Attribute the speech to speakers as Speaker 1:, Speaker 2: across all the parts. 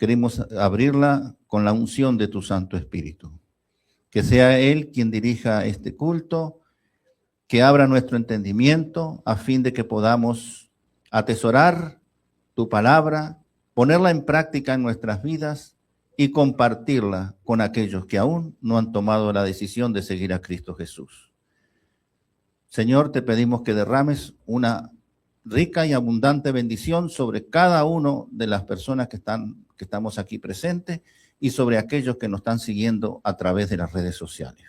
Speaker 1: queremos abrirla con la unción de tu Santo Espíritu. Que sea Él quien dirija este culto, que abra nuestro entendimiento a fin de que podamos atesorar tu palabra, ponerla en práctica en nuestras vidas y compartirla con aquellos que aún no han tomado la decisión de seguir a Cristo Jesús. Señor, te pedimos que derrames una rica y abundante bendición sobre cada una de las personas que estamos aquí presentes y sobre aquellos que nos están siguiendo a través de las redes sociales.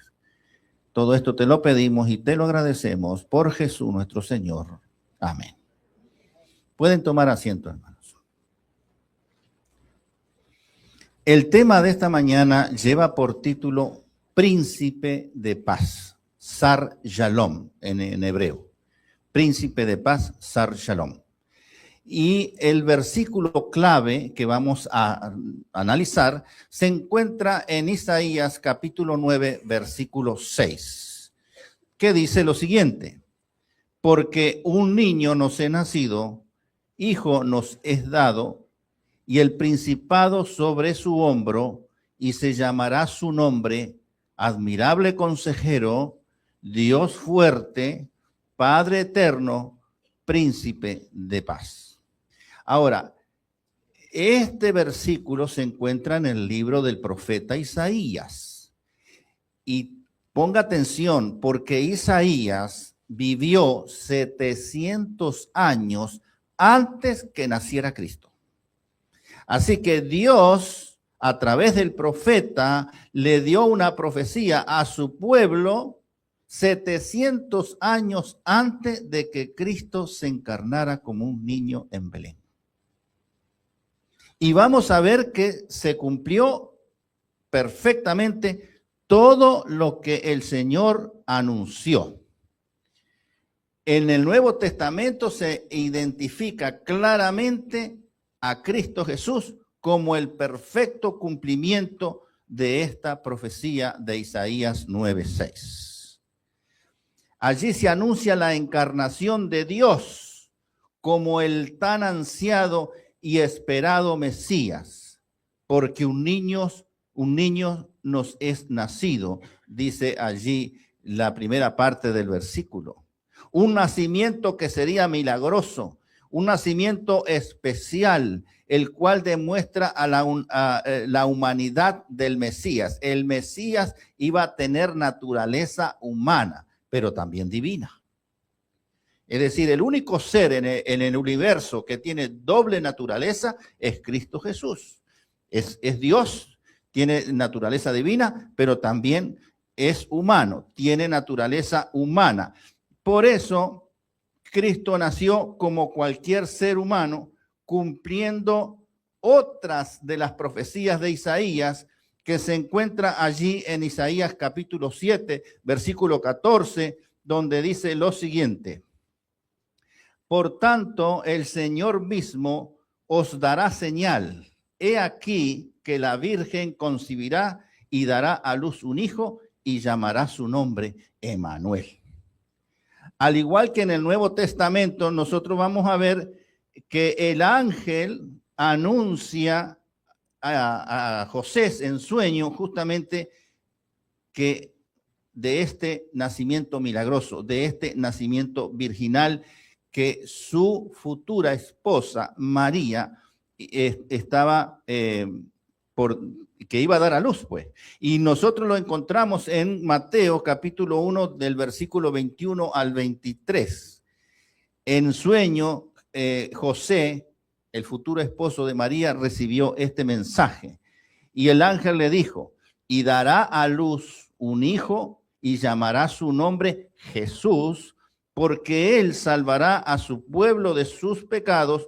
Speaker 1: Todo esto te lo pedimos y te lo agradecemos por Jesús nuestro Señor. Amén. Pueden tomar asiento, hermanos. El tema de esta mañana lleva por título Príncipe de Paz, Sar Shalom en hebreo. Príncipe de Paz, Sar Shalom. Y el versículo clave que vamos a analizar se encuentra en Isaías capítulo 9, versículo 6, que dice lo siguiente: porque un niño nos es nacido, hijo nos es dado, y el principado sobre su hombro, y se llamará su nombre Admirable Consejero, Dios Fuerte, Padre Eterno, Príncipe de Paz. Ahora, este versículo se encuentra en el libro del profeta Isaías. Y ponga atención, porque Isaías vivió 700 años antes que naciera Cristo. Así que Dios, a través del profeta, le dio una profecía a su pueblo 700 años antes de que Cristo se encarnara como un niño en Belén. Y vamos a ver que se cumplió perfectamente todo lo que el Señor anunció. En el Nuevo Testamento se identifica claramente a Cristo Jesús como el perfecto cumplimiento de esta profecía de Isaías 9:6. Allí se anuncia la encarnación de Dios como el tan ansiado y esperado Mesías, porque un niño nos es nacido, dice allí la primera parte del versículo. Un nacimiento que sería milagroso, un nacimiento especial, el cual demuestra a la humanidad del Mesías. El Mesías iba a tener naturaleza humana, pero también divina. Es decir, el único ser en el universo que tiene doble naturaleza es Cristo Jesús. Es Dios, tiene naturaleza divina, pero también es humano, tiene naturaleza humana. Por eso, Cristo nació como cualquier ser humano, cumpliendo otras de las profecías de Isaías que se encuentra allí en Isaías capítulo 7, versículo 14, donde dice lo siguiente: por tanto, el Señor mismo os dará señal. He aquí que la Virgen concebirá y dará a luz un hijo y llamará su nombre Emmanuel. Al igual que en el Nuevo Testamento, nosotros vamos a ver que el ángel anuncia a José en sueño justamente que de este nacimiento milagroso, de este nacimiento virginal, que su futura esposa, María, estaba que iba a dar a luz, pues. Y nosotros lo encontramos en Mateo capítulo 1 del versículo 21 al 23. En sueño, José, el futuro esposo de María, recibió este mensaje. Y el ángel le dijo: y dará a luz un hijo y llamará su nombre Jesús, porque él salvará a su pueblo de sus pecados.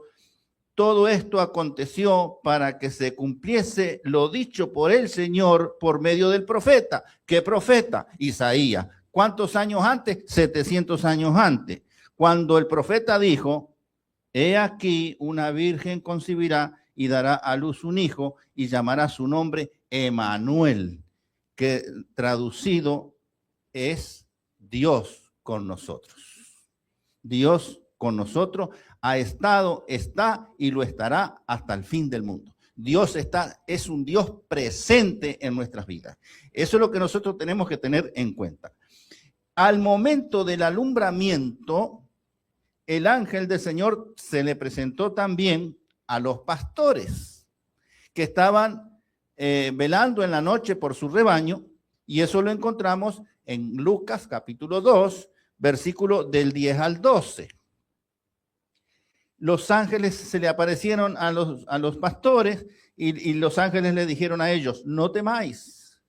Speaker 1: Todo esto aconteció para que se cumpliese lo dicho por el Señor por medio del profeta. ¿Qué profeta? Isaías. ¿Cuántos años antes? 700 años antes. Cuando el profeta dijo: he aquí una virgen concebirá y dará a luz un hijo y llamará su nombre Emmanuel, que traducido es Dios con nosotros. Dios con nosotros ha estado, está y lo estará hasta el fin del mundo. Dios es un Dios presente en nuestras vidas. Eso es lo que nosotros tenemos que tener en cuenta. Al momento del alumbramiento, el ángel del Señor se le presentó también a los pastores que estaban velando en la noche por su rebaño, y eso lo encontramos en Lucas capítulo 2, versículo del 10 al 12. Los ángeles se le aparecieron a los pastores y los ángeles le dijeron a ellos: no temáis,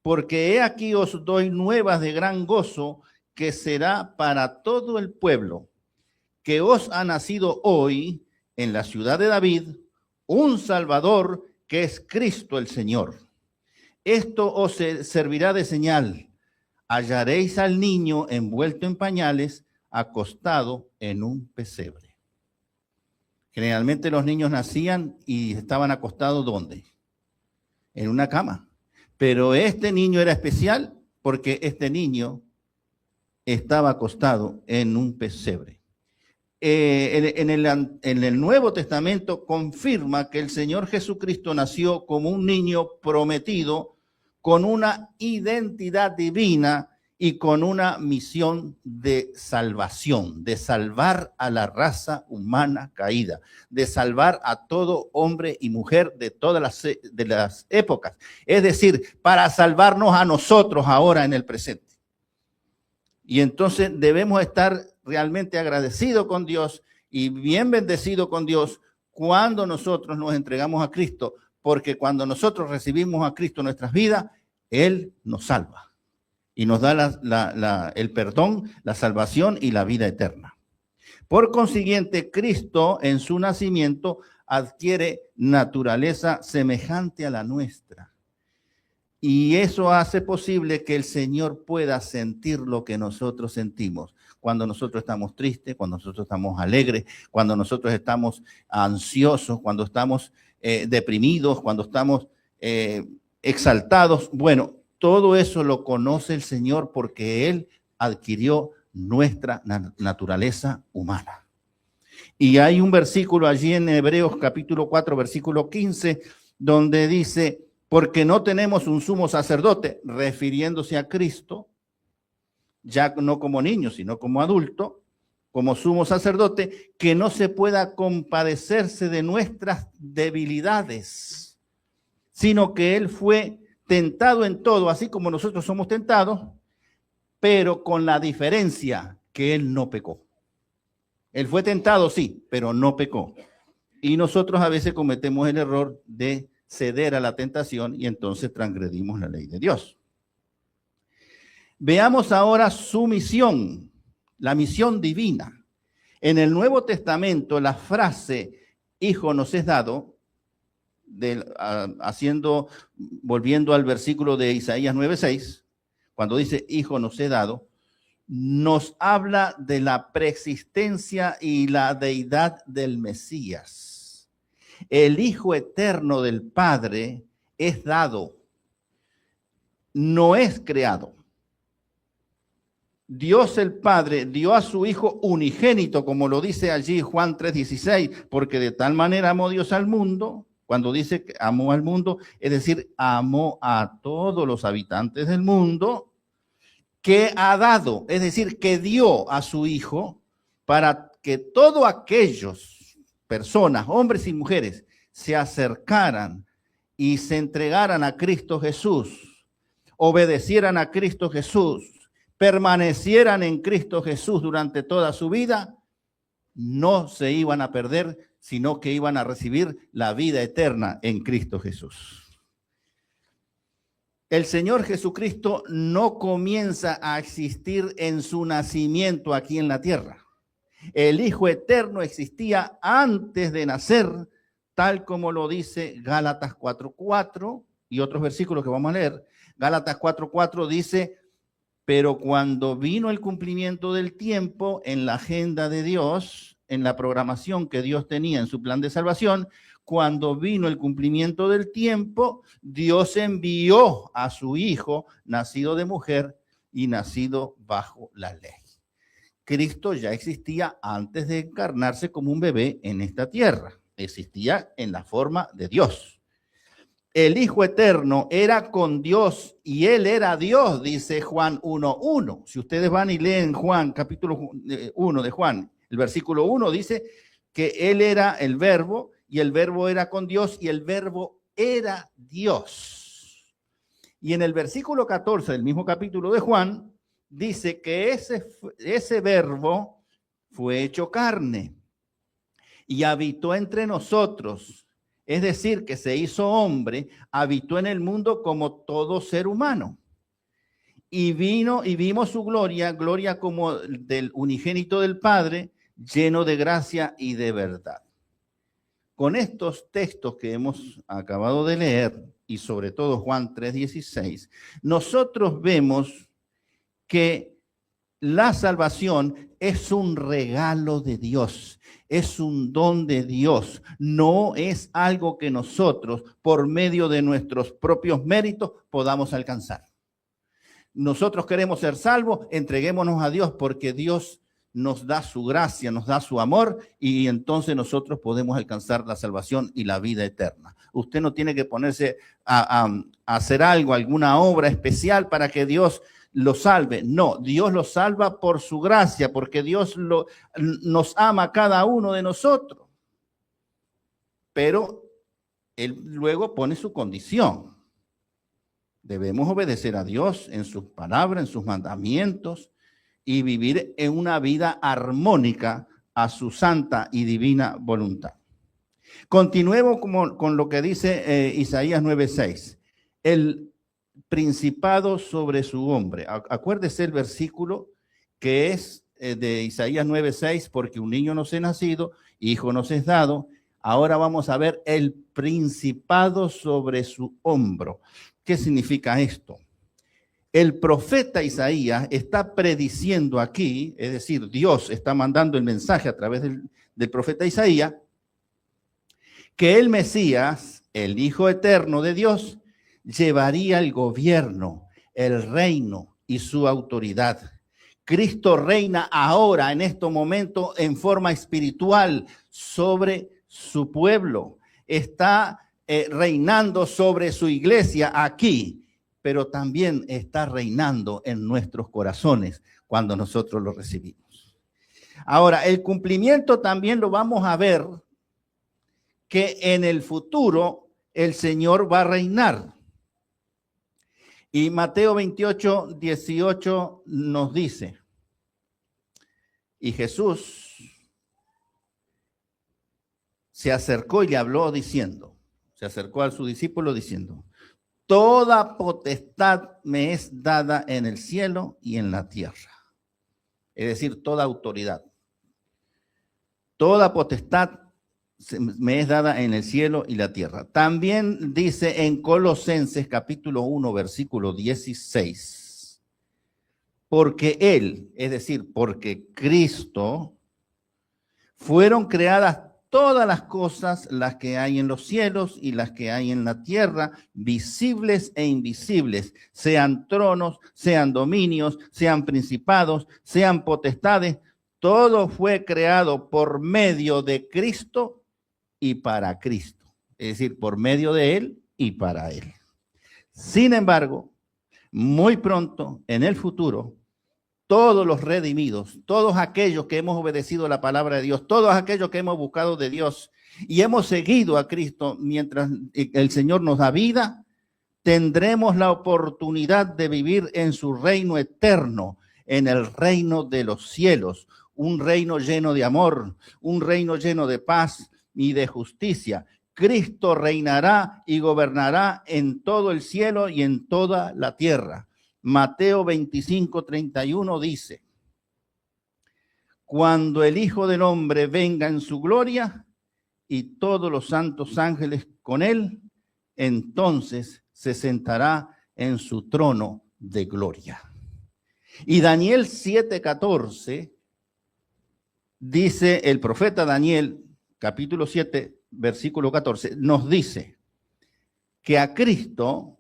Speaker 1: porque he aquí os doy nuevas de gran gozo, que será para todo el pueblo, que os ha nacido hoy en la ciudad de David un Salvador, que es Cristo el Señor. Esto os servirá de señal: hallaréis al niño envuelto en pañales, acostado en un pesebre. Generalmente los niños nacían y estaban acostados, ¿dónde? En una cama. Pero este niño era especial porque este niño estaba acostado en un pesebre. En el Nuevo Testamento confirma que el Señor Jesucristo nació como un niño prometido, con una identidad divina y con una misión de salvación, de salvar a la raza humana caída, de salvar a todo hombre y mujer de todas las épocas. Es decir, para salvarnos a nosotros ahora en el presente. Y entonces debemos estar realmente agradecidos con Dios y bien bendecidos con Dios cuando nosotros nos entregamos a Cristo, porque cuando nosotros recibimos a Cristo en nuestras vidas, Él nos salva y nos da el perdón, la salvación y la vida eterna. Por consiguiente, Cristo en su nacimiento adquiere naturaleza semejante a la nuestra. Y eso hace posible que el Señor pueda sentir lo que nosotros sentimos. Cuando nosotros estamos tristes, cuando nosotros estamos alegres, cuando nosotros estamos ansiosos, cuando estamos deprimidos, cuando estamos exaltados. Bueno, todo eso lo conoce el Señor porque Él adquirió nuestra naturaleza humana. Y hay un versículo allí en Hebreos capítulo 4, versículo 15, donde dice: porque no tenemos un sumo sacerdote, refiriéndose a Cristo, ya no como niño, sino como adulto, como sumo sacerdote, que no se pueda compadecerse de nuestras debilidades, sino que Él fue tentado en todo, así como nosotros somos tentados, pero con la diferencia que Él no pecó. Él fue tentado, sí, pero no pecó. Y nosotros a veces cometemos el error de ceder a la tentación y entonces transgredimos la ley de Dios. Veamos ahora su misión, la misión divina. En el Nuevo Testamento, la frase "hijo nos es dado", volviendo al versículo de Isaías 9:6, cuando dice "hijo nos es dado", nos habla de la preexistencia y la deidad del Mesías. El Hijo eterno del Padre es dado, no es creado. Dios el Padre dio a su Hijo unigénito, como lo dice allí Juan 3:16, porque de tal manera amó Dios al mundo. Cuando dice que amó al mundo, es decir, amó a todos los habitantes del mundo, que ha dado, es decir, que dio a su Hijo para que todos aquellos personas, hombres y mujeres, se acercaran y se entregaran a Cristo Jesús, obedecieran a Cristo Jesús, permanecieran en Cristo Jesús durante toda su vida, no se iban a perder, sino que iban a recibir la vida eterna en Cristo Jesús. El Señor Jesucristo no comienza a existir en su nacimiento aquí en la tierra. El Hijo eterno existía antes de nacer, tal como lo dice Gálatas 4:4 y otros versículos que vamos a leer. Gálatas 4:4 dice: pero cuando vino el cumplimiento del tiempo en la agenda de Dios, en la programación que Dios tenía en su plan de salvación, cuando vino el cumplimiento del tiempo, Dios envió a su Hijo, nacido de mujer y nacido bajo la ley. Cristo ya existía antes de encarnarse como un bebé en esta tierra. existía en la forma de Dios. El Hijo Eterno era con Dios y Él era Dios, dice Juan 1:1. Si ustedes van y leen Juan, capítulo 1 de Juan, el versículo 1 dice que Él era el Verbo y el Verbo era con Dios y el Verbo era Dios. Y en el versículo 14 del mismo capítulo de Juan, dice que ese Verbo fue hecho carne y habitó entre nosotros. Es decir, que se hizo hombre, habitó en el mundo como todo ser humano. Y vino y vimos su gloria, gloria como del unigénito del Padre, lleno de gracia y de verdad. Con estos textos que hemos acabado de leer, y sobre todo Juan 3:16, nosotros vemos que la salvación es un regalo de Dios, es un don de Dios, no es algo que nosotros, por medio de nuestros propios méritos, podamos alcanzar. Nosotros queremos ser salvos, entreguémonos a Dios porque Dios nos da su gracia, nos da su amor y entonces nosotros podemos alcanzar la salvación y la vida eterna. Usted no tiene que ponerse a hacer algo, alguna obra especial para que Dios lo salve. No, Dios lo salva por su gracia, porque Dios nos ama a cada uno de nosotros. Pero Él luego pone su condición. Debemos obedecer a Dios en sus palabras, en sus mandamientos y vivir en una vida armónica a su santa y divina voluntad. Continuemos con lo que dice Isaías 9:6. El principado sobre su hombre. Acuérdese el versículo que es de Isaías 9:6, porque un niño nos es nacido, hijo nos es dado. Ahora vamos a ver el principado sobre su hombro. ¿Qué significa esto? El profeta Isaías está prediciendo aquí, es decir, Dios está mandando el mensaje a través del profeta Isaías, que el Mesías, el Hijo Eterno de Dios, llevaría el gobierno, el reino y su autoridad. Cristo reina ahora, en este momento, en forma espiritual sobre su pueblo. Está reinando sobre su iglesia aquí, pero también está reinando en nuestros corazones cuando nosotros lo recibimos. Ahora, el cumplimiento también lo vamos a ver, que en el futuro el Señor va a reinar. Y Mateo 28:18 nos dice, y Jesús se acercó y le habló diciendo, se acercó a su discípulo diciendo, toda potestad me es dada en el cielo y en la tierra. Es decir, toda autoridad. Toda potestad me es dada en el cielo y la tierra. También dice en Colosenses capítulo 1, versículo 16, porque Él, es decir, porque Cristo, fueron creadas todas las cosas, las que hay en los cielos y las que hay en la tierra, visibles e invisibles, sean tronos, sean dominios, sean principados, sean potestades, todo fue creado por medio de Cristo y para Cristo, es decir, por medio de Él y para Él. Sin embargo, muy pronto, en el futuro, todos los redimidos, todos aquellos que hemos obedecido la palabra de Dios, todos aquellos que hemos buscado de Dios y hemos seguido a Cristo mientras el Señor nos da vida, tendremos la oportunidad de vivir en su reino eterno, en el reino de los cielos, un reino lleno de amor, un reino lleno de paz y de justicia. Cristo reinará y gobernará en todo el cielo y en toda la tierra. Mateo 25:31 dice, cuando el Hijo del Hombre venga en su gloria y todos los santos ángeles con él, entonces se sentará en su trono de gloria. Y Daniel 7:14 dice, el profeta Daniel, capítulo 7, versículo 14, nos dice que a Cristo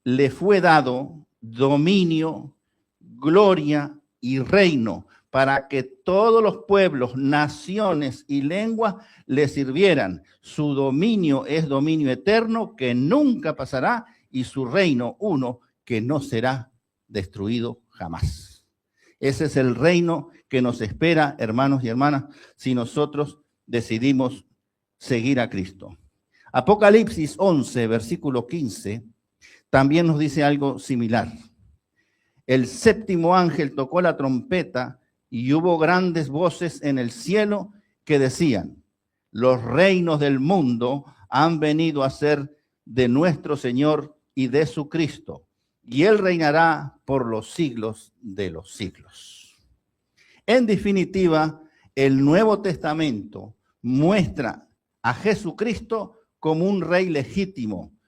Speaker 1: le fue dado dominio, gloria y reino para que todos los pueblos, naciones y lenguas le sirvieran. Su dominio es dominio eterno que nunca pasará y su reino uno que no será destruido jamás. Ese es el reino que nos espera, hermanos y hermanas, si nosotros decidimos seguir a Cristo. Apocalipsis 11, versículo 15, también nos dice algo similar. El séptimo ángel tocó la trompeta y hubo grandes voces en el cielo que decían: los reinos del mundo han venido a ser de nuestro Señor y de su Cristo, y Él reinará por los siglos de los siglos. En definitiva, el Nuevo Testamento muestra a Jesucristo como un rey legítimo,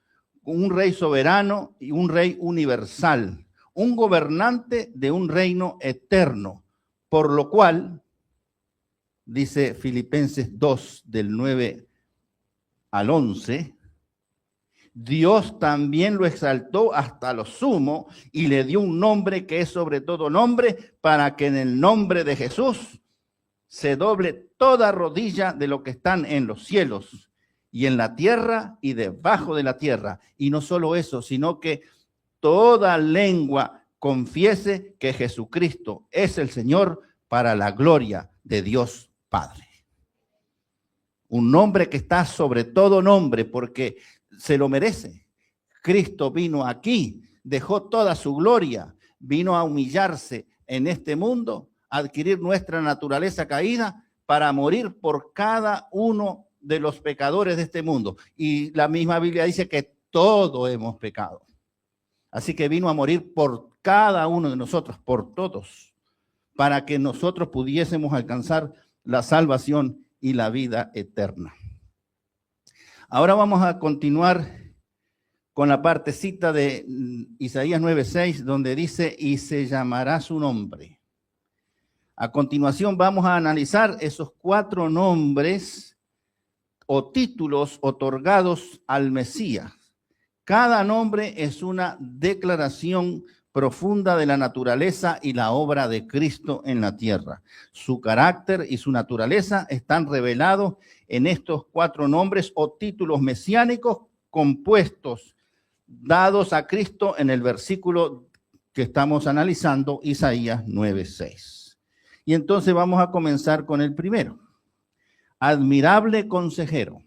Speaker 1: un rey soberano y un rey universal, un gobernante de un reino eterno, por lo cual, dice Filipenses 2, del 9 al 11, Dios también lo exaltó hasta lo sumo y le dio un nombre que es sobre todo nombre, para que en el nombre de Jesús se doble toda rodilla de lo que están en los cielos y en la tierra y debajo de la tierra. Y no solo eso, sino que toda lengua confiese que Jesucristo es el Señor, para la gloria de Dios Padre. Un nombre que está sobre todo nombre, porque se lo merece. Cristo vino aquí, dejó toda su gloria, vino a humillarse en este mundo, a adquirir nuestra naturaleza caída para morir por cada uno de los pecadores de este mundo. Y la misma Biblia dice que todos hemos pecado. Así que vino a morir por cada uno de nosotros, por todos, para que nosotros pudiésemos alcanzar la salvación y la vida eterna. Ahora vamos a continuar con la partecita de Isaías 9:6, donde dice: y se llamará su nombre. A continuación vamos a analizar esos 4 nombres o títulos otorgados al Mesías. Cada nombre es una declaración profunda de la naturaleza y la obra de Cristo en la tierra. Su carácter y su naturaleza están revelados en estos 4 nombres o títulos mesiánicos compuestos, dados a Cristo en el versículo que estamos analizando, Isaías 9:6. Y entonces vamos a comenzar con el primero. Admirable consejero.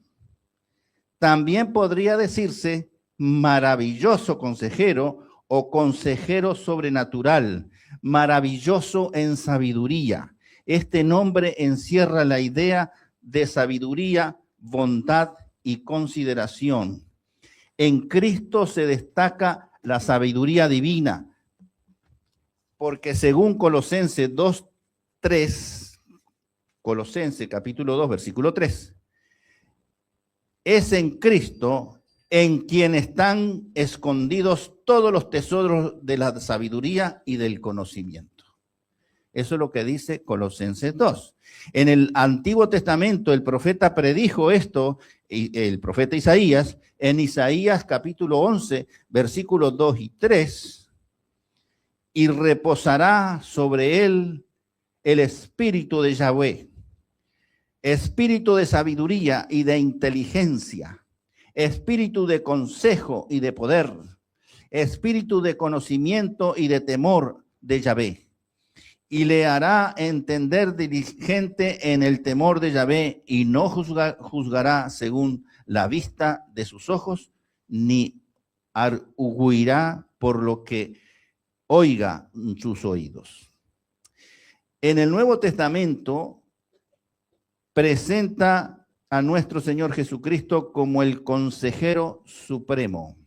Speaker 1: También podría decirse maravilloso consejero o consejero sobrenatural, maravilloso en sabiduría. Este nombre encierra la idea de sabiduría, bondad y consideración. En Cristo se destaca la sabiduría divina, porque según Colosenses 2:3, Colosenses capítulo 2, versículo 3, es en Cristo en quien están escondidos todos los tesoros de la sabiduría y del conocimiento. Eso es lo que dice Colosenses 2. En el Antiguo Testamento el profeta predijo esto, el profeta Isaías, en Isaías capítulo 11, versículos 2 y 3, y reposará sobre él el espíritu de Yahweh, espíritu de sabiduría y de inteligencia, espíritu de consejo y de poder, espíritu de conocimiento y de temor de Yahvé. Y le hará entender diligente en el temor de Yahvé, y no juzgará según la vista de sus ojos, ni arguirá por lo que oiga sus oídos. En el Nuevo Testamento presenta a nuestro Señor Jesucristo como el consejero supremo,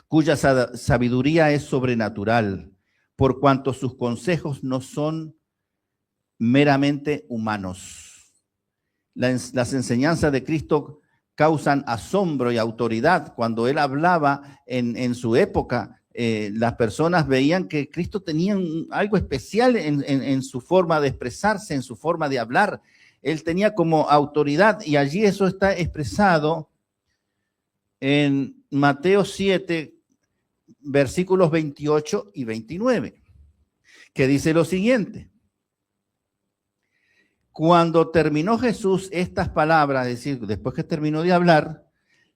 Speaker 1: cuya sabiduría es sobrenatural, por cuanto sus consejos no son meramente humanos. Las enseñanzas de Cristo causan asombro y autoridad. Cuando él hablaba en su época, las personas veían que Cristo tenía algo especial en su forma de expresarse, en su forma de hablar. Él tenía como autoridad, y allí eso está expresado en Mateo 7, versículos 28 y 29, que dice lo siguiente: Cuando terminó Jesús estas palabras, es decir, después que terminó de hablar,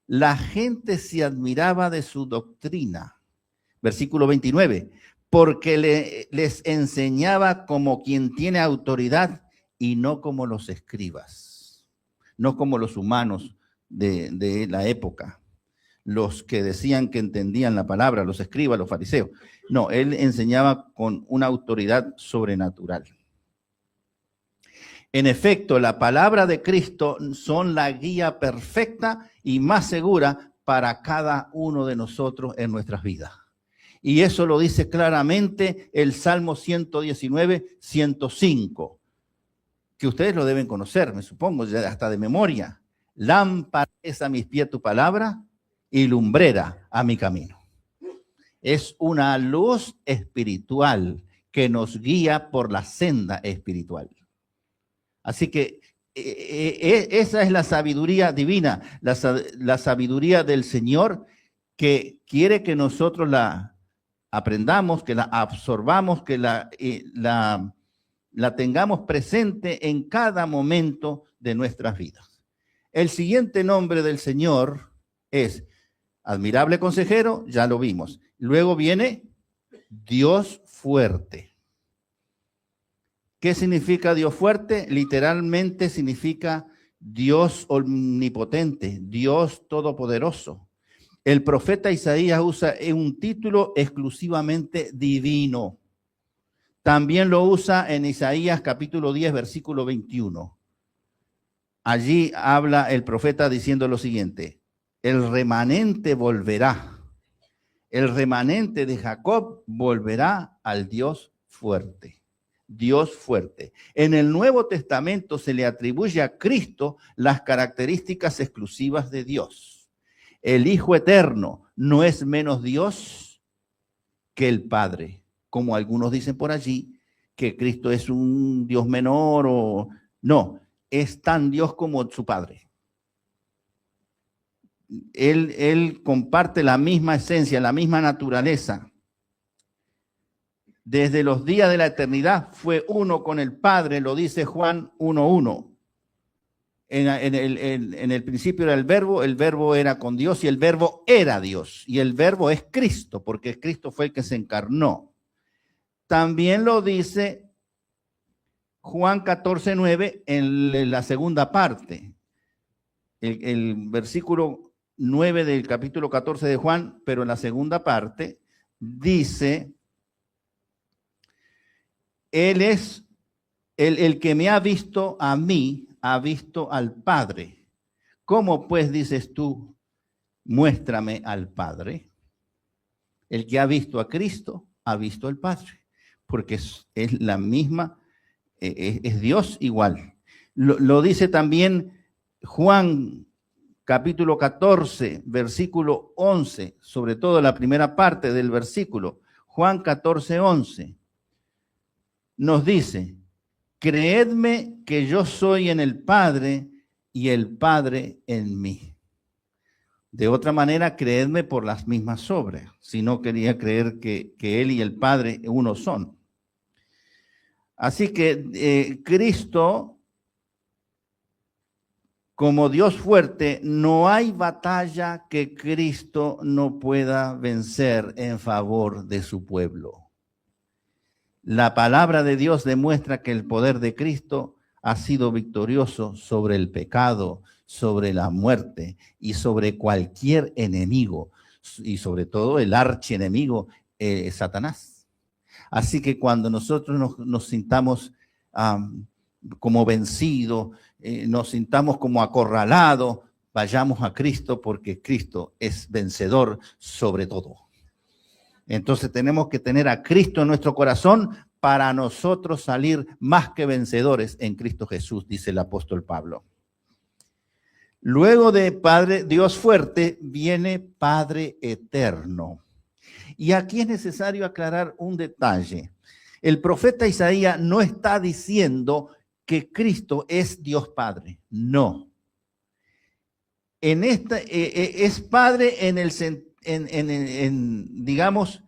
Speaker 1: la gente se admiraba de su doctrina. Versículo 29, porque les enseñaba como quien tiene autoridad y no como los escribas, no como los humanos de la época, los que decían que entendían la palabra, los escribas, los fariseos. No, él enseñaba con una autoridad sobrenatural. En efecto, la palabra de Cristo son la guía perfecta y más segura para cada uno de nosotros en nuestras vidas. Y eso lo dice claramente el Salmo 119, 105, que ustedes lo deben conocer, me supongo, ya hasta de memoria. Lámpara es a mis pies tu palabra y lumbrera a mi camino. Es una luz espiritual que nos guía por la senda espiritual. Así que esa es la sabiduría divina, la sabiduría del Señor, que quiere que nosotros la aprendamos, que la absorbamos, que la tengamos presente en cada momento de nuestras vidas. El siguiente nombre del Señor es admirable consejero, ya lo vimos. Luego viene Dios fuerte. ¿Qué significa Dios fuerte? Literalmente significa Dios omnipotente, Dios todopoderoso. El profeta Isaías usa un título exclusivamente divino. También lo usa en Isaías capítulo 10, versículo 21. Allí habla el profeta diciendo lo siguiente: el remanente volverá, el remanente de Jacob volverá al Dios fuerte. Dios fuerte. En el Nuevo Testamento se le atribuye a Cristo las características exclusivas de Dios. El Hijo Eterno no es menos Dios que el Padre, como algunos dicen por allí, que Cristo es un Dios menor o no, es tan Dios como su Padre. Él comparte la misma esencia, la misma naturaleza. Desde los días de la eternidad fue uno con el Padre, lo dice Juan 1:1. En el principio era el verbo era con Dios y el verbo era Dios. Y el verbo es Cristo, porque Cristo fue el que se encarnó. También lo dice Juan 14:9 en la segunda parte. El versículo 9 del capítulo 14 de Juan, pero en la segunda parte dice: Él es el que me ha visto a mí, ha visto al Padre. ¿Cómo pues dices tú, muéstrame al Padre? El que ha visto a Cristo, ha visto al Padre, porque es la misma, es Dios igual. Lo dice también Juan capítulo 14, versículo 11, sobre todo la primera parte del versículo. Juan 14, 11. Nos dice: creedme que yo soy en el Padre y el Padre en mí. De otra manera, creedme por las mismas obras, si no quería creer que Él y el Padre uno son. Así que Cristo, como Dios fuerte, no hay batalla que Cristo no pueda vencer en favor de su pueblo. La palabra de Dios demuestra que el poder de Cristo ha sido victorioso sobre el pecado, sobre la muerte y sobre cualquier enemigo, y sobre todo el archienemigo, Satanás. Así que cuando nosotros nos sintamos como vencidos, nos sintamos como acorralados, vayamos a Cristo, porque Cristo es vencedor sobre todo. Entonces tenemos que tener a Cristo en nuestro corazón para nosotros salir más que vencedores en Cristo Jesús, dice el apóstol Pablo. Luego de Padre, Dios fuerte, viene Padre eterno. Y aquí es necesario aclarar un detalle. El profeta Isaías no está diciendo que Cristo es Dios Padre. No. Es Padre en el sentido, digamos,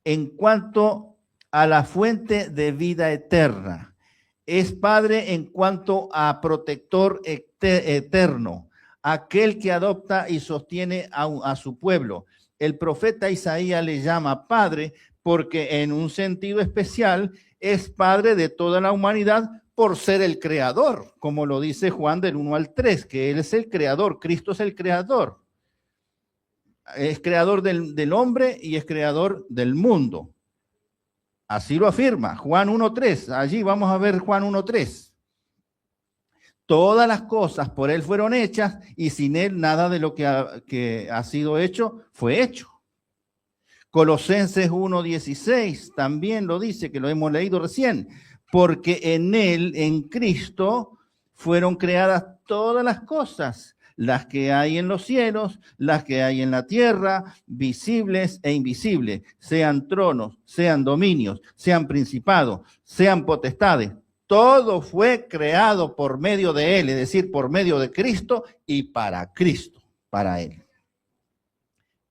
Speaker 1: en cuanto a la fuente de vida eterna. Es Padre en cuanto a protector eterno, aquel que adopta y sostiene a su pueblo. El profeta Isaías le llama Padre porque en un sentido especial es Padre de toda la humanidad por ser el creador, como lo dice Juan del 1 al 3, que Él es el creador, Cristo es el creador. Es creador del hombre y es creador del mundo. Así lo afirma Juan 1.3. Allí vamos a ver Juan 1.3. Todas las cosas por Él fueron hechas y sin Él nada de lo que ha sido hecho fue hecho. Colosenses 1.16 también lo dice, que lo hemos leído recién. Porque en Él, en Cristo, fueron creadas todas las cosas, las que hay en los cielos, las que hay en la tierra, visibles e invisibles, sean tronos, sean dominios, sean principados, sean potestades. Todo fue creado por medio de Él, es decir, por medio de Cristo y para Cristo, para Él.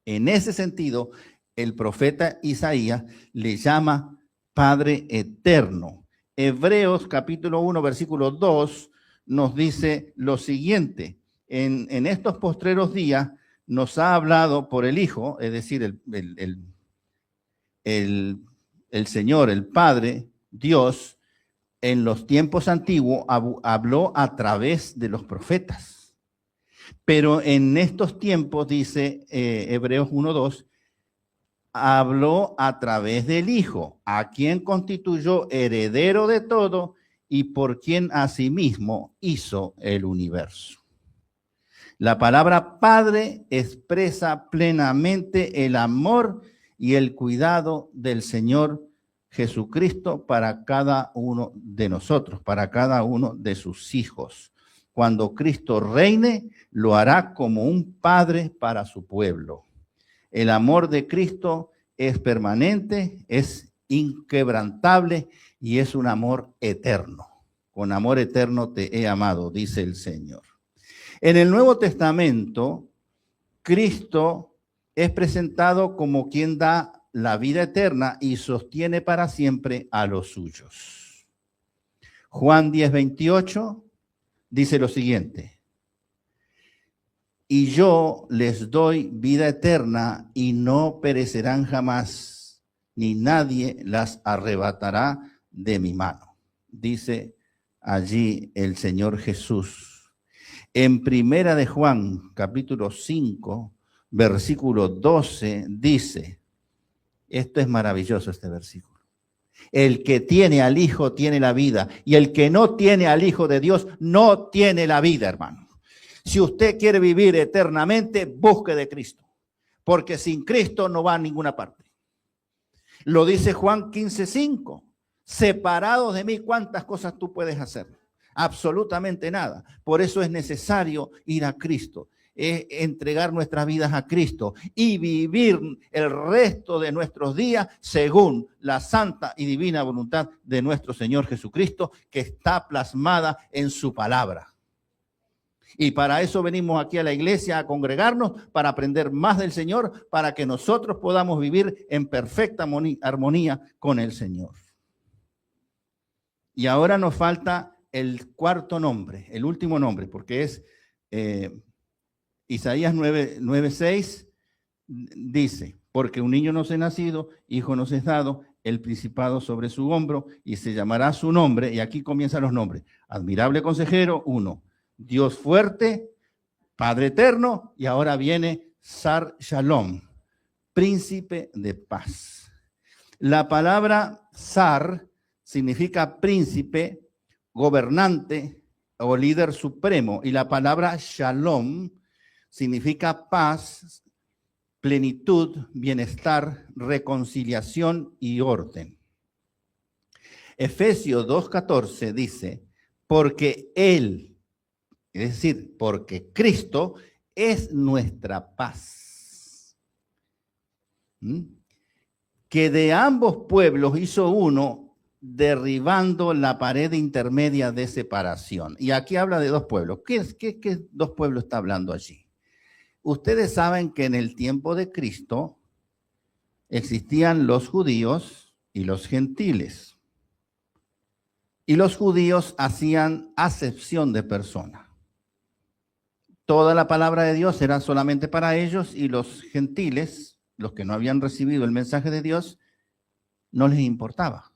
Speaker 1: En ese sentido, el profeta Isaías le llama Padre eterno. Hebreos capítulo 1, versículo 2 nos dice lo siguiente. En estos postreros días nos ha hablado por el Hijo, es decir, el Señor, el Padre, Dios, en los tiempos antiguos habló a través de los profetas. Pero en estos tiempos, dice Hebreos 1:2, habló a través del Hijo, a quien constituyó heredero de todo y por quien asimismo hizo el universo. La palabra Padre expresa plenamente el amor y el cuidado del Señor Jesucristo para cada uno de nosotros, para cada uno de sus hijos. Cuando Cristo reine, lo hará como un padre para su pueblo. El amor de Cristo es permanente, es inquebrantable y es un amor eterno. Con amor eterno te he amado, dice el Señor. En el Nuevo Testamento, Cristo es presentado como quien da la vida eterna y sostiene para siempre a los suyos. Juan 10:28 dice lo siguiente: y yo les doy vida eterna y no perecerán jamás, ni nadie las arrebatará de mi mano. Dice allí el Señor Jesús. En Primera de Juan, capítulo 5, versículo 12, dice, esto es maravilloso este versículo: el que tiene al Hijo tiene la vida, y el que no tiene al Hijo de Dios no tiene la vida, hermano. Si usted quiere vivir eternamente, busque de Cristo, porque sin Cristo no va a ninguna parte. Lo dice Juan 15:5. Separados de mí, ¿cuántas cosas tú puedes hacer? Absolutamente nada. Por eso es necesario ir a Cristo, entregar nuestras vidas a Cristo y vivir el resto de nuestros días según la santa y divina voluntad de nuestro Señor Jesucristo, que está plasmada en su palabra. Y para eso venimos aquí a la iglesia a congregarnos, para aprender más del Señor, para que nosotros podamos vivir en perfecta armonía con el Señor. Y ahora nos falta el cuarto nombre, el último nombre, porque es Isaías 9:6, dice, porque un niño nos es nacido, hijo nos es dado, el principado sobre su hombro, y se llamará su nombre, y aquí comienzan los nombres: admirable consejero, 1. Dios fuerte, Padre eterno, y ahora viene Sar Shalom, príncipe de paz. La palabra Sar significa príncipe, gobernante o líder supremo, y la palabra Shalom significa paz, plenitud, bienestar, reconciliación y orden. Efesios 2:14 dice, porque Él, es decir, porque Cristo es nuestra paz, que de ambos pueblos hizo uno, derribando la pared intermedia de separación. Y aquí habla de dos pueblos. ¿Qué dos pueblos está hablando allí? Ustedes saben que en el tiempo de Cristo existían los judíos y los gentiles. Y los judíos hacían acepción de persona. Toda la palabra de Dios era solamente para ellos, y los gentiles, los que no habían recibido el mensaje de Dios, no les importaba.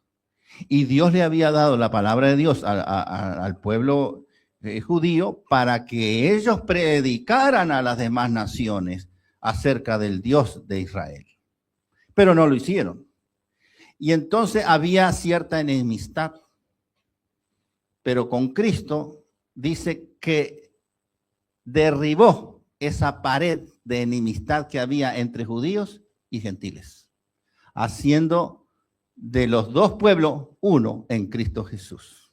Speaker 1: Y Dios le había dado la palabra de Dios al pueblo judío para que ellos predicaran a las demás naciones acerca del Dios de Israel. Pero no lo hicieron. Y entonces había cierta enemistad. Pero con Cristo dice que derribó esa pared de enemistad que había entre judíos y gentiles, haciendo de los dos pueblos uno en Cristo Jesús.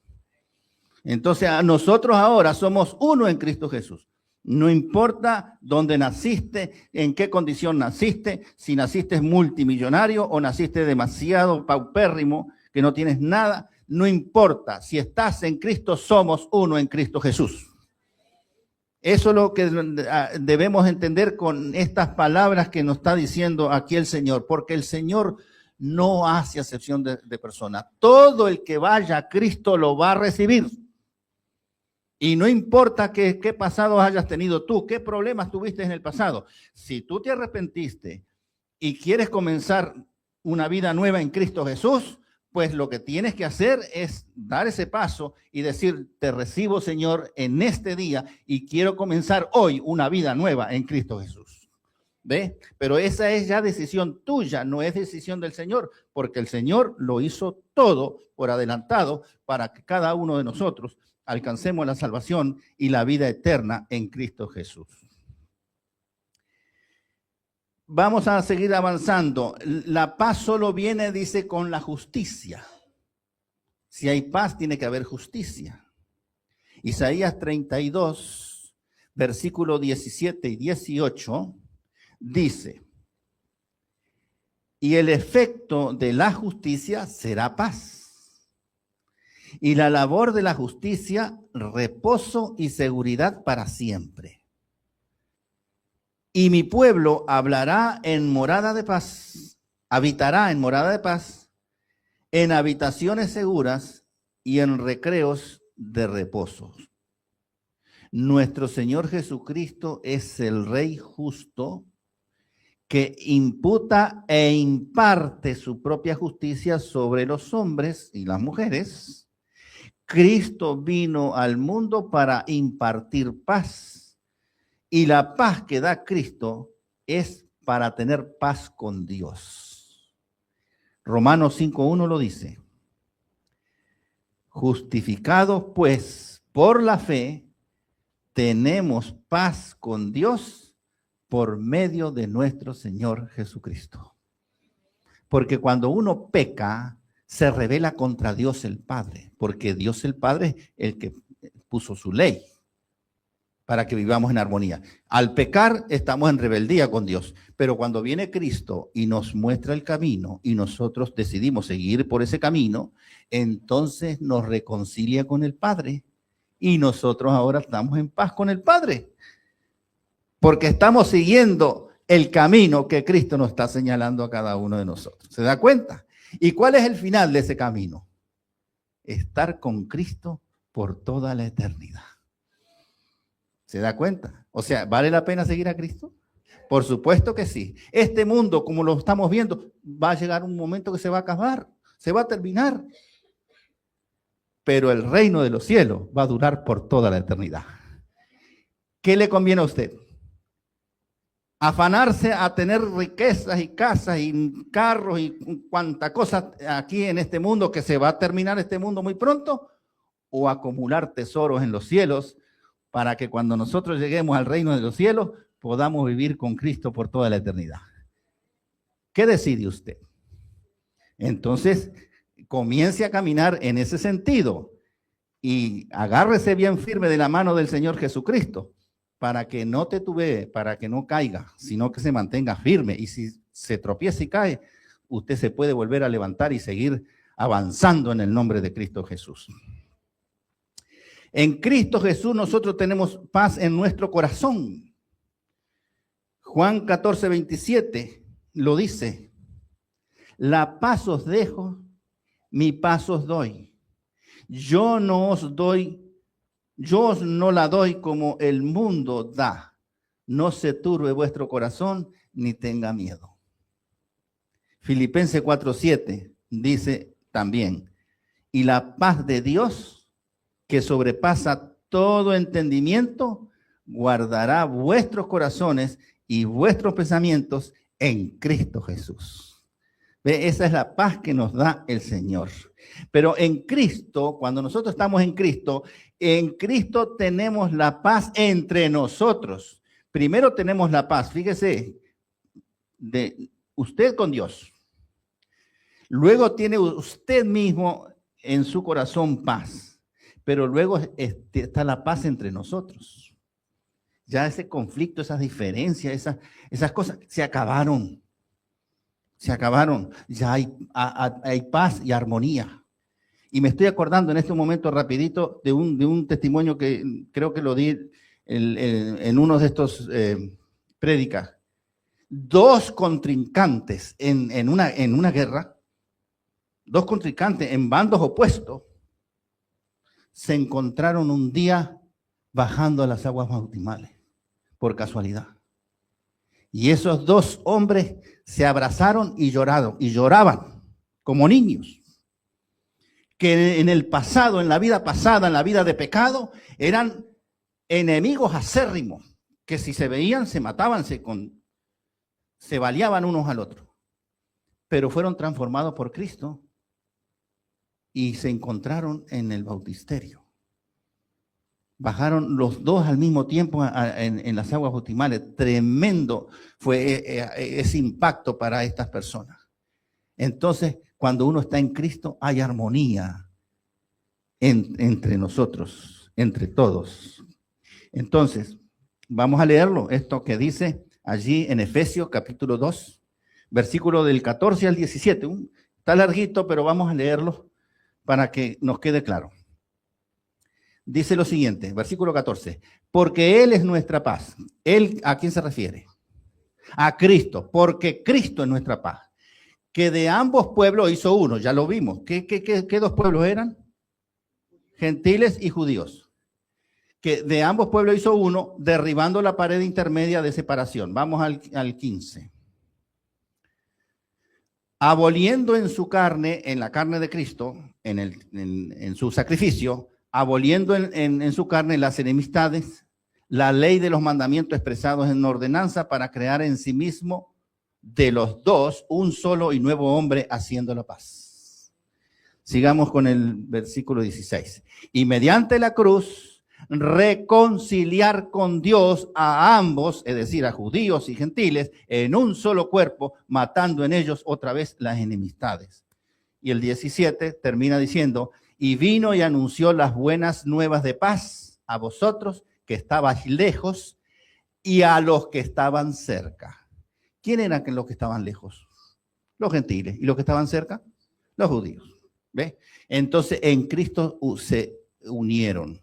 Speaker 1: Entonces, nosotros ahora somos uno en Cristo Jesús. No importa dónde naciste, en qué condición naciste, si naciste multimillonario o naciste demasiado paupérrimo, que no tienes nada, no importa. Si estás en Cristo, somos uno en Cristo Jesús. Eso es lo que debemos entender con estas palabras que nos está diciendo aquí el Señor, porque el Señor no hace acepción de personas. Todo el que vaya a Cristo lo va a recibir. Y no importa qué pasado hayas tenido tú, qué problemas tuviste en el pasado. Si tú te arrepentiste y quieres comenzar una vida nueva en Cristo Jesús, pues lo que tienes que hacer es dar ese paso y decir, te recibo, Señor, en este día y quiero comenzar hoy una vida nueva en Cristo Jesús. ¿Ve? Pero esa es ya decisión tuya, no es decisión del Señor, porque el Señor lo hizo todo por adelantado para que cada uno de nosotros alcancemos la salvación y la vida eterna en Cristo Jesús. Vamos a seguir avanzando. La paz solo viene, dice, con la justicia. Si hay paz, tiene que haber justicia. Isaías 32, versículo 17 y 18, dice, y el efecto de la justicia será paz. Y la labor de la justicia, reposo y seguridad para siempre. Y mi pueblo hablará en morada de paz, habitará en morada de paz, en habitaciones seguras y en recreos de reposo. Nuestro Señor Jesucristo es el Rey justo que imputa e imparte su propia justicia sobre los hombres y las mujeres. Cristo vino al mundo para impartir paz, y la paz que da Cristo es para tener paz con Dios. Romanos 5:1 lo dice. Justificados pues por la fe, tenemos paz con Dios por medio de nuestro Señor Jesucristo. Porque cuando uno peca, se rebela contra Dios el Padre, porque Dios el Padre es el que puso su ley para que vivamos en armonía. Al pecar estamos en rebeldía con Dios, pero cuando viene Cristo y nos muestra el camino y nosotros decidimos seguir por ese camino, entonces nos reconcilia con el Padre y nosotros ahora estamos en paz con el Padre, porque estamos siguiendo el camino que Cristo nos está señalando a cada uno de nosotros. ¿Se da cuenta? ¿Y cuál es el final de ese camino? Estar con Cristo por toda la eternidad. ¿Se da cuenta? O sea, ¿vale la pena seguir a Cristo? Por supuesto que sí. Este mundo, como lo estamos viendo, va a llegar un momento que se va a acabar, se va a terminar. Pero el reino de los cielos va a durar por toda la eternidad. ¿Qué le conviene a usted? Afanarse a tener riquezas y casas y carros y cuanta cosa aquí en este mundo, que se va a terminar este mundo muy pronto, o acumular tesoros en los cielos para que cuando nosotros lleguemos al reino de los cielos podamos vivir con Cristo por toda la eternidad. ¿Qué decide usted? Entonces, comience a caminar en ese sentido y agárrese bien firme de la mano del Señor Jesucristo, para que no titubee, para que no caiga, sino que se mantenga firme. Y si se tropieza y cae, usted se puede volver a levantar y seguir avanzando en el nombre de Cristo Jesús. En Cristo Jesús nosotros tenemos paz en nuestro corazón. Juan 14:27 lo dice. La paz os dejo, mi paz os doy. yo no os no la doy como el mundo da. No se turbe vuestro corazón ni tenga miedo. Filipenses 4:7 dice también, y la paz de Dios, que sobrepasa todo entendimiento, guardará vuestros corazones y vuestros pensamientos en Cristo Jesús. ¿Ve? Esa es la paz que nos da el Señor. Pero en Cristo, cuando nosotros estamos en Cristo tenemos la paz entre nosotros. Primero tenemos la paz, fíjese, de usted con Dios. Luego tiene usted mismo en su corazón paz. Pero luego está la paz entre nosotros. Ya ese conflicto, esas diferencias, esas cosas se acabaron. Se acabaron. Ya hay paz y armonía. Y me estoy acordando en este momento rapidito de un testimonio que creo que lo di en uno de estos prédicas. Dos contrincantes en una guerra, dos contrincantes en bandos opuestos, se encontraron un día bajando a las aguas bautismales, por casualidad. Y esos dos hombres se abrazaron y lloraban como niños. Que en el pasado, en la vida pasada, en la vida de pecado, eran enemigos acérrimos, que si se veían, se mataban, se baleaban unos al otro. Pero fueron transformados por Cristo y se encontraron en el bautisterio. Bajaron los dos al mismo tiempo en las aguas bautismales. Tremendo fue ese impacto para estas personas. Entonces, cuando uno está en Cristo, hay armonía entre nosotros, entre todos. Entonces, vamos a leerlo, esto que dice allí en Efesios capítulo 2, versículo del 14 al 17. Está larguito, pero vamos a leerlo para que nos quede claro. Dice lo siguiente, versículo 14. Porque Él es nuestra paz. ¿Él a quién se refiere? A Cristo, porque Cristo es nuestra paz. Que de ambos pueblos hizo uno, ya lo vimos. ¿Qué dos pueblos eran? Gentiles y judíos. Que de ambos pueblos hizo uno, derribando la pared intermedia de separación. Vamos al 15. Aboliendo en su carne, en la carne de Cristo, en su sacrificio, aboliendo en su carne las enemistades, la ley de los mandamientos expresados en ordenanza para crear en sí mismo de los dos un solo y nuevo hombre haciendo la paz. Sigamos con el versículo 16. Y mediante la cruz reconciliar con Dios a ambos, es decir, a judíos y gentiles, en un solo cuerpo, matando en ellos otra vez las enemistades. Y el 17 termina diciendo, y vino y anunció las buenas nuevas de paz a vosotros que estabais lejos y a los que estaban cerca. ¿Quién eran los que estaban lejos? Los gentiles. ¿Y los que estaban cerca? Los judíos. ¿Ve? Entonces en Cristo se unieron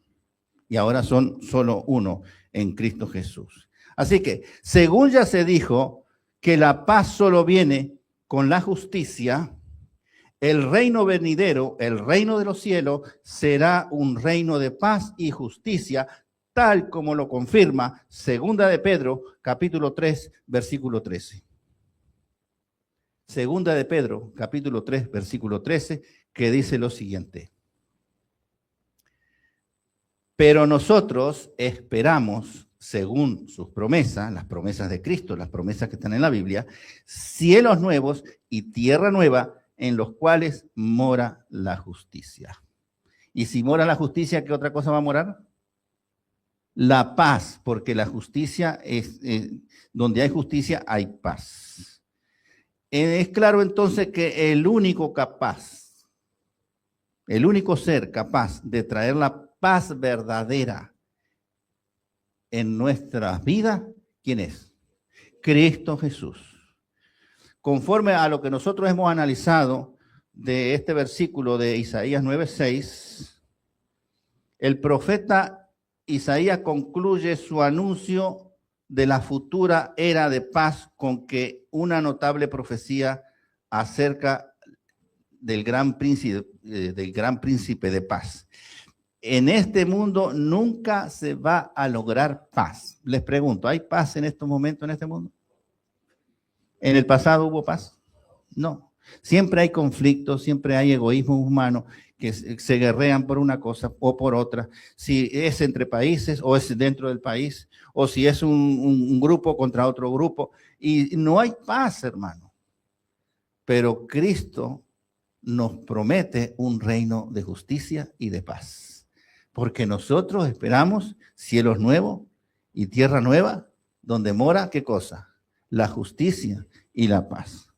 Speaker 1: y ahora son solo uno en Cristo Jesús. Así que, según ya se dijo que la paz solo viene con la justicia, el reino venidero, el reino de los cielos, será un reino de paz y justicia, tal como lo confirma Segunda de Pedro, capítulo 3, versículo 13. Segunda de Pedro, capítulo 3, versículo 13, que dice lo siguiente. Pero nosotros esperamos, según sus promesas, las promesas de Cristo, las promesas que están en la Biblia, cielos nuevos y tierra nueva en los cuales mora la justicia. Y si mora la justicia, ¿qué otra cosa va a morar? La paz, porque la justicia es, donde hay justicia hay paz. Es claro entonces que el único capaz, el único ser capaz de traer la paz verdadera en nuestras vidas, ¿quién es? Cristo Jesús. Conforme a lo que nosotros hemos analizado de este versículo de Isaías 9:6, el profeta Isaías concluye su anuncio de la futura era de paz con que una notable profecía acerca del gran príncipe de paz. En este mundo nunca se va a lograr paz. Les pregunto, ¿hay paz en estos momentos en este mundo? ¿En el pasado hubo paz? No. Siempre hay conflictos, siempre hay egoísmo humano que se guerrean por una cosa o por otra. Si es entre países o es dentro del país, o si es un grupo contra otro grupo. Y no hay paz, hermano. Pero Cristo nos promete un reino de justicia y de paz. Porque nosotros esperamos cielos nuevos y tierra nueva, donde mora, ¿qué cosa? La justicia y la paz.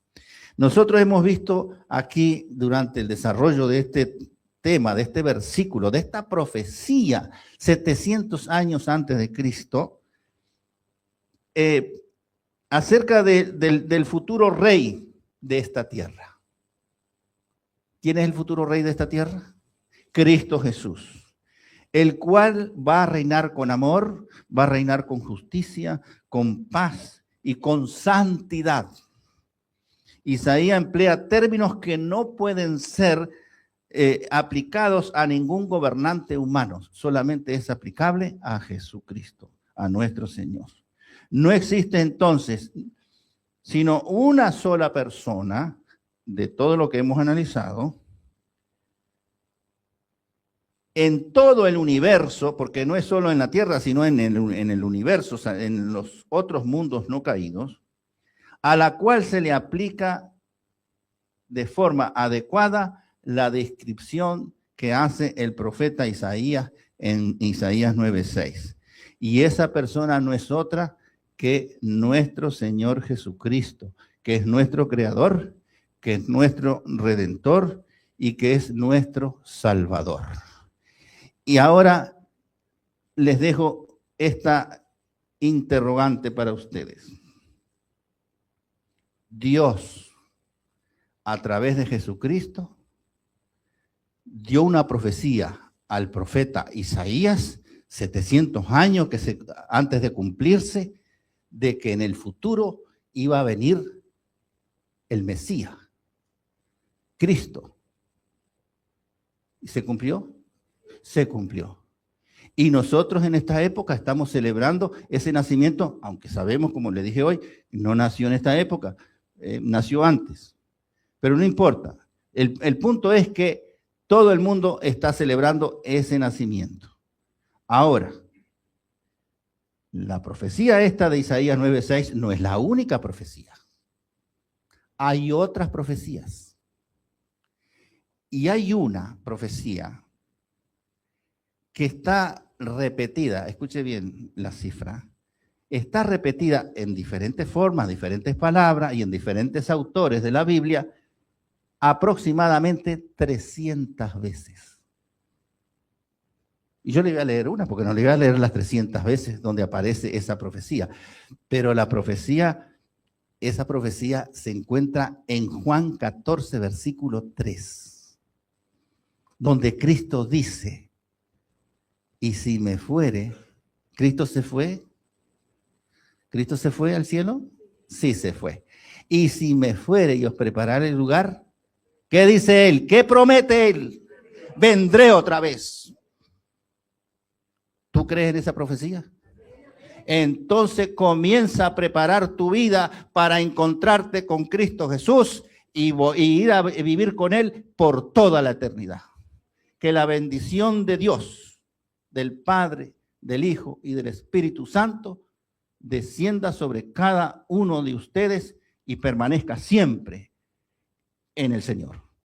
Speaker 1: Nosotros hemos visto aquí durante el desarrollo de este tema, de este versículo, de esta profecía, 700 años antes de Cristo, acerca del futuro rey de esta tierra. ¿Quién es el futuro rey de esta tierra? Cristo Jesús, el cual va a reinar con amor, va a reinar con justicia, con paz y con santidad. Isaías emplea términos que no pueden ser aplicados a ningún gobernante humano, solamente es aplicable a Jesucristo, a nuestro Señor. No existe entonces sino una sola persona de todo lo que hemos analizado en todo el universo, porque no es solo en la tierra, sino en el universo, o sea, en los otros mundos no caídos, a la cual se le aplica de forma adecuada la descripción que hace el profeta Isaías en Isaías 9:6. Y esa persona no es otra que nuestro Señor Jesucristo, que es nuestro Creador, que es nuestro Redentor y que es nuestro Salvador. Y ahora les dejo esta interrogante para ustedes. Dios, a través de Jesucristo, dio una profecía al profeta Isaías, 700 años antes de cumplirse, de que en el futuro iba a venir el Mesías, Cristo. ¿Y se cumplió? Se cumplió. Y nosotros en esta época estamos celebrando ese nacimiento, aunque sabemos, como le dije hoy, no nació en esta época, nació antes. Pero no importa. El punto es que todo el mundo está celebrando ese nacimiento. Ahora, la profecía esta de Isaías 9:6 no es la única profecía. Hay otras profecías. Y hay una profecía que está repetida, escuche bien la cifra, está repetida en diferentes formas, diferentes palabras y en diferentes autores de la Biblia aproximadamente 300 veces. Y yo le voy a leer una, porque no le voy a leer las 300 veces donde aparece esa profecía. Pero la profecía, esa profecía se encuentra en Juan 14, versículo 3, donde Cristo dice, y si me fuere, ¿Cristo se fue? ¿Cristo se fue al cielo? Sí se fue. Y si me fuere y os prepararé el lugar, ¿qué dice él? ¿Qué promete él? Vendré otra vez. ¿Tú crees en esa profecía? Entonces comienza a preparar tu vida para encontrarte con Cristo Jesús y ir a vivir con él por toda la eternidad. Que la bendición de Dios, del Padre, del Hijo y del Espíritu Santo descienda sobre cada uno de ustedes y permanezca siempre en el Señor.